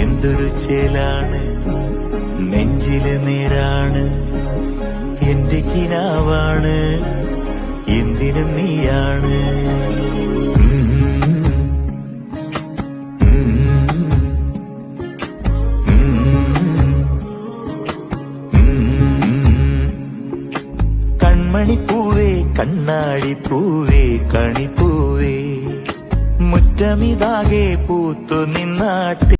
എന്തൊരു ചേലാണ് നെഞ്ചില് നേരാണ് എന്റെ കിനാവാണ് എന്തിനും നീയാണ് കൺമണിപ്പൂവേ കണ്ണാടിപ്പൂവേ കണിപ്പൂവേ മുറ്റമിതാകെ പൂത്തു നിന്നാട്ടെ